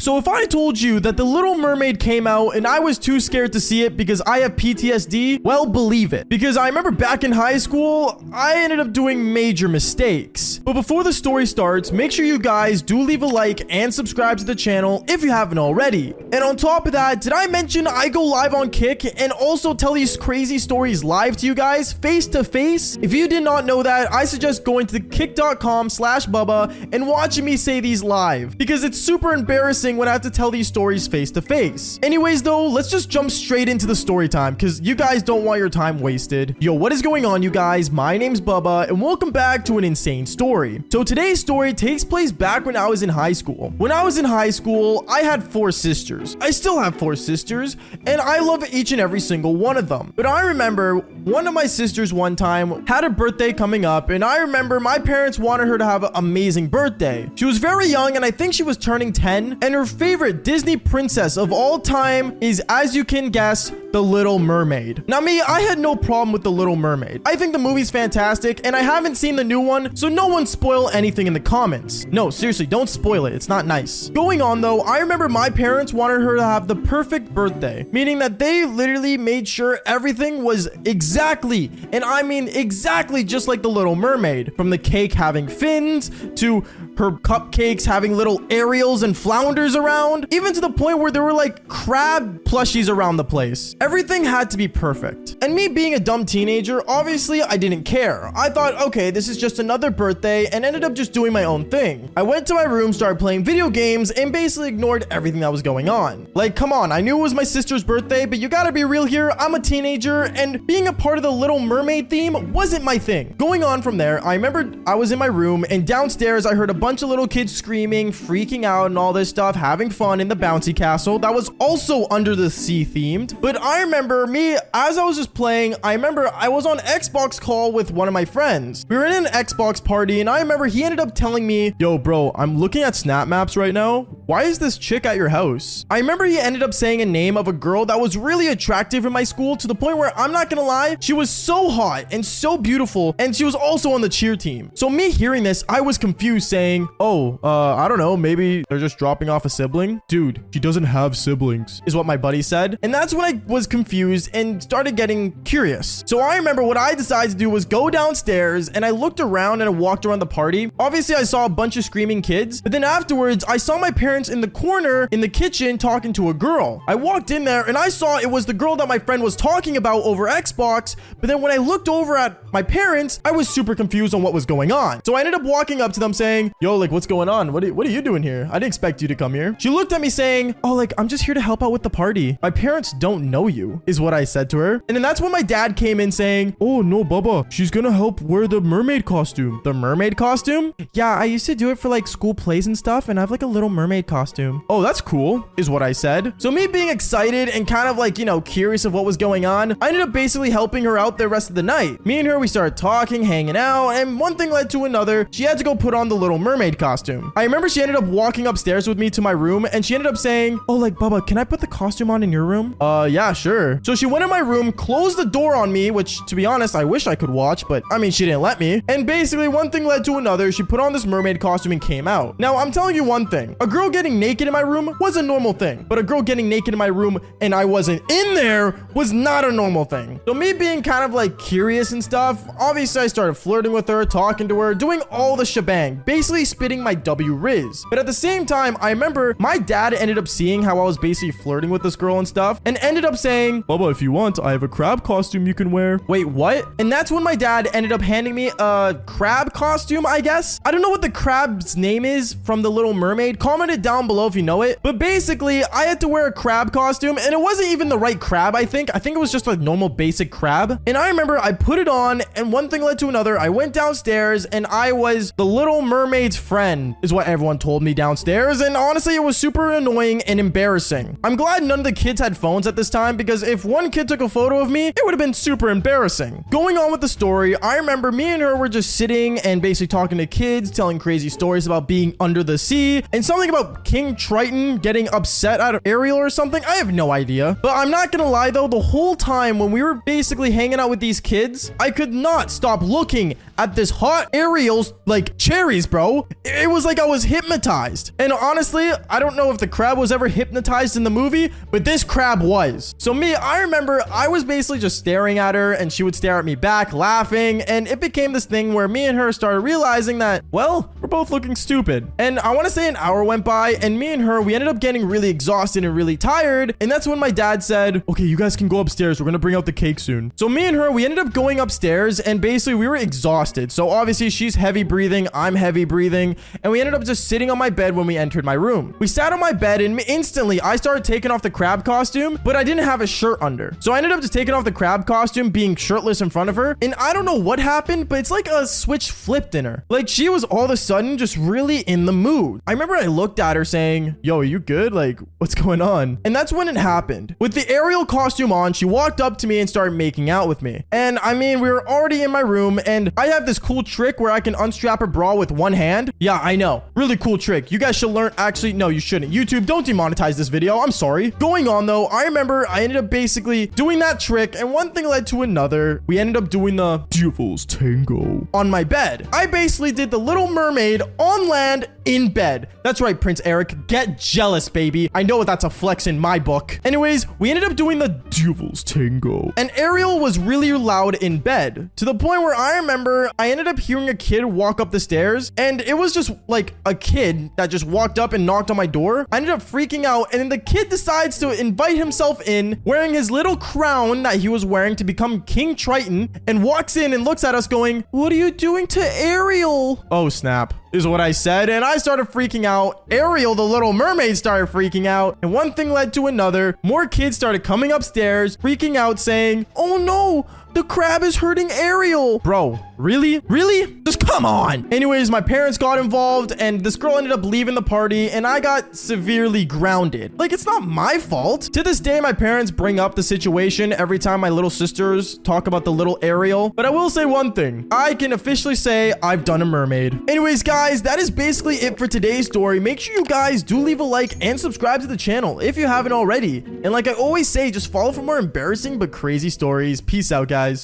So if I told you that The Little Mermaid came out and I was too scared to see it because I have PTSD, well, believe it. Because I remember back in high school, I ended up doing major mistakes. But before the story starts, make sure you guys do leave a like and subscribe to the channel if you haven't already. And on top of that, did I mention I go live on Kick and also tell these crazy stories live to you guys face to face? If you did not know that, I suggest going to the kick.com/Bubba and watching me say these live, because it's super embarrassing when I have to tell these stories face to face. Anyways though, let's just jump straight into the story time, because you guys don't want your time wasted. Yo, what is going on, you guys? My name's Bubba and welcome back to an insane story. So today's story takes place back when I was in high school. When I was in high school, I had 4 sisters. I still have 4 sisters, and I love each and every single one of them. But I remember one of my sisters one time had a birthday coming up, and I remember my parents wanted her to have an amazing birthday. She was very young, and I think she was turning 10, and her favorite Disney princess of all time is, as you can guess, The Little Mermaid. Now me, I had no problem with The Little Mermaid. I think the movie's fantastic, and I haven't seen the new one, so no one spoil anything in the comments. No, seriously, don't spoil it. It's not nice. Going on though, I remember my parents wanted her to have the perfect birthday, meaning that they literally made sure everything was exactly, and I mean exactly just like The Little Mermaid. From the cake having fins, to her cupcakes having little Ariels and flounders around, even to the point where there were like crab plushies around the place. Everything had to be perfect. And me being a dumb teenager, obviously I didn't care. I thought, okay, this is just another birthday, and ended up just doing my own thing. I went to my room, started playing video games, and basically ignored everything that was going on. Like, come on, I knew it was my sister's birthday, but you gotta be real here. I'm a teenager, and being a part of the Little Mermaid theme wasn't my thing. Going on from there, I remember I was in my room, and downstairs I heard a bunch of little kids screaming, freaking out, and all this stuff, having fun in the bouncy castle that was also under the sea themed. But I remember me, as I was just playing, I remember I was on Xbox call with one of my friends. We were in an Xbox party, and I remember he ended up telling me, yo bro, I'm looking at snap maps right now. Why is this chick at your house? I remember he ended up saying a name of a girl that was really attractive in my school, to the point where, I'm not gonna lie, she was so hot and so beautiful, and she was also on the cheer team. So me hearing this, I was confused, saying, oh, I don't know, maybe they're just dropping off a sibling. Dude, she doesn't have siblings, is what my buddy said. And that's when I was confused and started getting curious. So I remember what I decided to do was go downstairs, and I looked around and I walked around the party. Obviously I saw a bunch of screaming kids, but then afterwards I saw my parents in the corner in the kitchen talking to a girl. I walked in there and I saw it was the girl that my friend was talking about over Xbox, but then when I looked over at my parents, I was super confused on what was going on. So I ended up walking up to them saying, yo, like, what's going on? What are you doing here? I didn't expect you to come here. She looked at me saying, oh, like, I'm just here to help out with the party. My parents don't know you, is what I said to her. And then that's when my dad came in saying, oh no, Bubba, she's gonna help wear the mermaid costume. The mermaid costume? Yeah, I used to do it for like school plays and stuff, and I have like a little mermaid costume. Oh, that's cool, is what I said. So me being excited and kind of like, you know, curious of what was going on, I ended up basically helping her out the rest of the night. Me and her, we started talking, hanging out, and one thing led to another. She had to go put on the Little Mermaid costume. I remember she ended up walking upstairs with me to my room, and she ended up saying, oh, like, Bubba, can I put the costume on in your room? Yeah, sure. So she went in my room, closed the door on me, which, to be honest, I wish I could watch, but I mean, she didn't let me. And basically one thing led to another. She put on this mermaid costume and came out. Now, I'm telling you one thing. A girl getting naked in my room was a normal thing, but a girl getting naked in my room and I wasn't in there was not a normal thing. So me being kind of like curious and stuff, obviously I started flirting with her, talking to her, doing all the shebang, basically spitting my W-Riz. But at the same time, I remember my dad ended up seeing how I was basically flirting with this girl and stuff, and ended up saying, Bubba, if you want, I have a crab costume you can wear. Wait, what? And that's when my dad ended up handing me a crab costume, I guess. I don't know what the crab's name is from The Little Mermaid. Comment it down below if you know it. But basically, I had to wear a crab costume, and it wasn't even the right crab, I think. I think it was just a normal basic crab. And I remember I put it on, and one thing led to another. I went downstairs, and I was the Little Mermaid's friend, is what everyone told me downstairs. And honestly, it was super annoying and embarrassing. I'm glad none of the kids had phones at this time, because if one kid took a photo of me, it would have been super embarrassing. Going on with the story, I remember me and her were just sitting and basically talking to kids, telling crazy stories about being under the sea, and something about up King Triton getting upset at Ariel or something. I have no idea. But I'm not gonna lie though, the whole time when we were basically hanging out with these kids, I could not stop looking at this hot Ariel's like cherries, bro. It was like I was hypnotized. And honestly, I don't know if the crab was ever hypnotized in the movie, but this crab was. So I remember I was basically just staring at her and she would stare at me back, laughing. And it became this thing where me and her started realizing that, well, we're both looking stupid. And I want to say an hour went by and me and her, we ended up getting really exhausted and really tired. And that's when my dad said, okay, you guys can go upstairs. We're going to bring out the cake soon. So me and her, we ended up going upstairs and basically we were exhausted. So obviously she's heavy breathing, I'm heavy breathing, and we ended up just sitting on my bed when we entered my room. We sat on my bed and instantly I started taking off the crab costume, but I didn't have a shirt under. So I ended up just taking off the crab costume, being shirtless in front of her. And I don't know what happened, but it's like a switch flipped in her. Like she was all of a sudden just really in the mood. I remember I looked at her saying, yo, are you good? Like, what's going on? And that's when it happened. With the Ariel costume on, she walked up to me and started making out with me. And I mean, we were already in my room and I have this cool trick where I can unstrap a bra with one hand. Yeah, I know. Really cool trick. You guys should learn. Actually, no, you shouldn't. YouTube, don't demonetize this video. I'm sorry. Going on though, I remember I ended up basically doing that trick and one thing led to another. We ended up doing the Devil's Tango on my bed. I basically did the Little Mermaid on land in bed. That's right, Prince Eric. Get jealous, baby. I know that's a flex in my book. Anyways, we ended up doing the Devil's Tango. And Ariel was really loud in bed to the point where I remember I ended up hearing a kid walk up the stairs and it was just like a kid that just walked up and knocked on my door. I ended up freaking out and then the kid decides to invite himself in wearing his little crown that he was wearing to become King Triton and walks in and looks at us going, what are you doing to Ariel? Oh, snap. Is what I said, and I started freaking out. Ariel, the Little Mermaid, started freaking out, and one thing led to another. More kids started coming upstairs, freaking out, saying, oh no, the crab is hurting Ariel. Bro, really? Really? Just come on. Anyways, my parents got involved, and this girl ended up leaving the party, and I got severely grounded. Like, it's not my fault. To this day, my parents bring up the situation every time my little sisters talk about the little Ariel, but I will say one thing. I can officially say I've done a mermaid. Anyways, guys, that is basically it for today's story. Make sure you guys do leave a like and subscribe to the channel if you haven't already. And like I always say, just follow for more embarrassing but crazy stories. Peace out, guys.